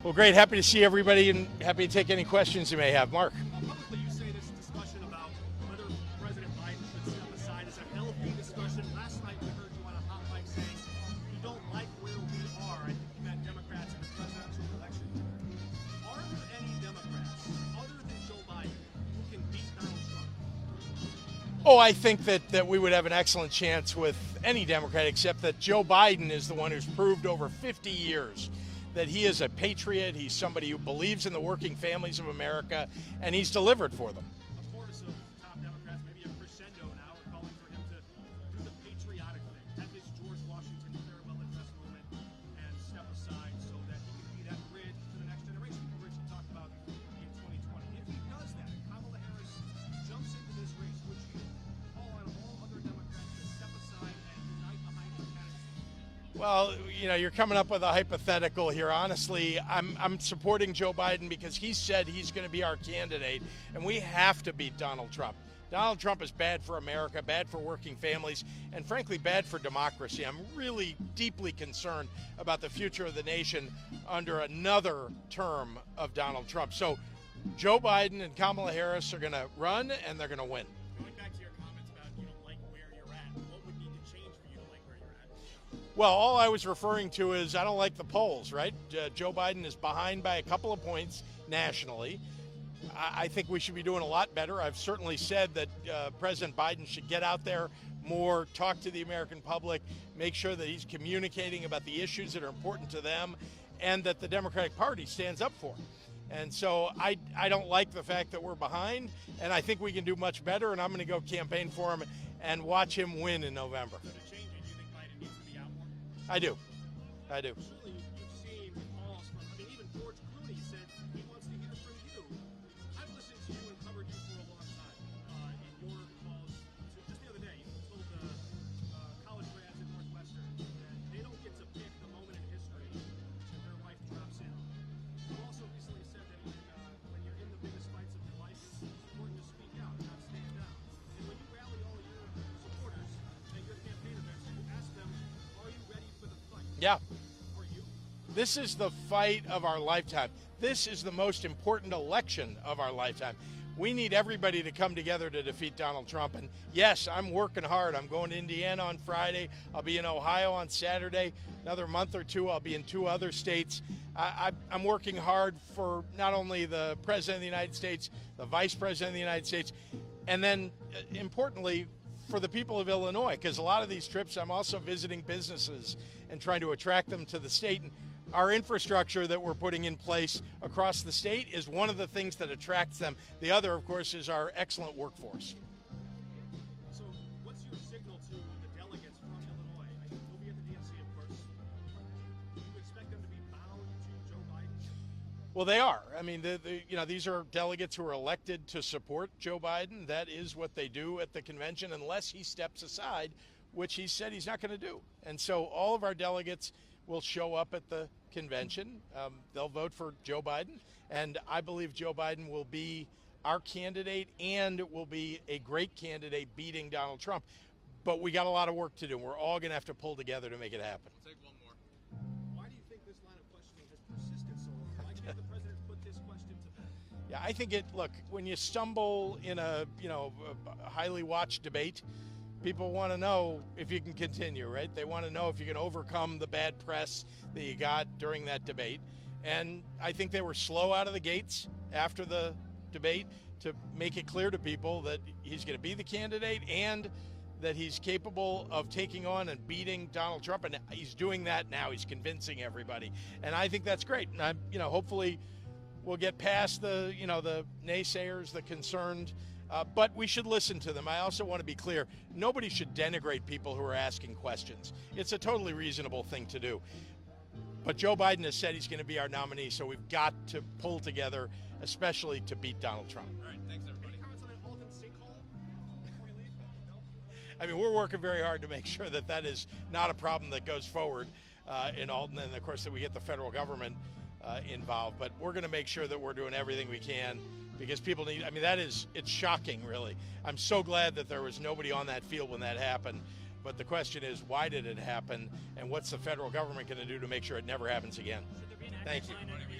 Well, great. Happy to see everybody and happy to take any questions you may have. Mark. Publicly, you say this discussion about whether President Biden should step aside is a healthy discussion. Last night we heard you on a hot mic saying you don't like where we are. I think you meant Democrats in the presidential election. Are there any Democrats other than Joe Biden who can beat Donald Trump? Oh, I think that we would have an excellent chance with any Democrat, except that Joe Biden is the one who's proved over 50 years that he is a patriot. He's somebody who believes in the working families of America, and he's delivered for them. A chorus of top Democrats, maybe a crescendo now, are calling for him to do the patriotic thing, have his George Washington farewell address moment, and step aside so that he can be that bridge to the next generation. The bridge he talked about in 2020. If he does that, and Kamala Harris jumps into this race, would you call on all other Democrats to step aside and unite behind his candidacy? Well, you're coming up with a hypothetical here. Honestly, I'm supporting Joe Biden because he said he's going to be our candidate, and we have to beat Donald Trump. Donald Trump is bad for America, bad for working families, and frankly, bad for democracy. I'm really deeply concerned about the future of the nation under another term of Donald Trump. So Joe Biden and Kamala Harris are going to run, and they're going to win. Going back to your comments about you don't like where you're at, what would need to change for you to like where you're at? Well, all I was referring to is I don't like the polls, right? Joe Biden is behind by a couple of points nationally. I think we should be doing a lot better. I've certainly said that President Biden should get out there more, talk to the American public, make sure that he's communicating about the issues that are important to them and that the Democratic Party stands up for. And so I don't like the fact that we're behind, and I think we can do much better, and I'm going to go campaign for him and watch him win in November. So to change it, do you think Biden needs to be out more? I do. Surely you've seen calls from, even George Clooney said he wants to hear from you. I've listened to you and covered you for a long time in your calls. Just the other day, you told college grads at Northwestern that they don't get to pick the moment in history that their life drops in. You also recently said that when you're in the biggest fights of your life, it's important to speak out and not stand down. And when you rally all your supporters at your campaign events, you ask them, are you ready for the fight? Yeah. Are you? This is the fight of our lifetime. This is the most important election of our lifetime. We need everybody to come together to defeat Donald Trump. And yes, I'm working hard. I'm going to Indiana on Friday. I'll be in Ohio on Saturday. Another month or two, I'll be in 2 other states. I'm working hard for not only the President of the United States, the Vice President of the United States, and then importantly, for the people of Illinois, because a lot of these trips I'm also visiting businesses and trying to attract them to the state. And our infrastructure that we're putting in place across the state is one of the things that attracts them. The other, of course, is our excellent workforce. So what's your signal to the delegates from Illinois? You'll be at the DNC, of course. Do you expect them to be bound to Joe Biden? Well, they are. I mean, these are delegates who are elected to support Joe Biden. That is what they do at the convention, unless he steps aside, which he said he's not going to do. And so all of our delegates will show up at the convention. They'll vote for Joe Biden, and I believe Joe Biden will be our candidate and will be a great candidate beating Donald Trump. But we got a lot of work to do. We're all going to have to pull together to make it happen. We'll take one more. Why do you think this line of questioning has persisted so long? Why can't the president put this question to bed? Yeah, I think look, when you stumble in a highly watched debate, people want to know if you can continue, right? They want to know if you can overcome the bad press that you got during that debate. And I think they were slow out of the gates after the debate to make it clear to people that he's going to be the candidate and that he's capable of taking on and beating Donald Trump. And he's doing that now. He's convincing everybody. And I think that's great. And hopefully we'll get past the naysayers, the concerned. But we should listen to them. I also want to be clear, nobody should denigrate people who are asking questions. It's a totally reasonable thing to do. But Joe Biden has said he's going to be our nominee, so we've got to pull together, especially to beat Donald Trump. All right, thanks, everybody. Any comments on that Alton State call before you leave? No? I mean, we're working very hard to make sure that is not a problem that goes forward in Alton, and of course that we get the federal government involved. But we're going to make sure that we're doing everything we can because people need, it's shocking, really. I'm so glad that there was nobody on that field when that happened. But the question is, why did it happen? And what's the federal government going to do to make sure it never happens again? Thank you.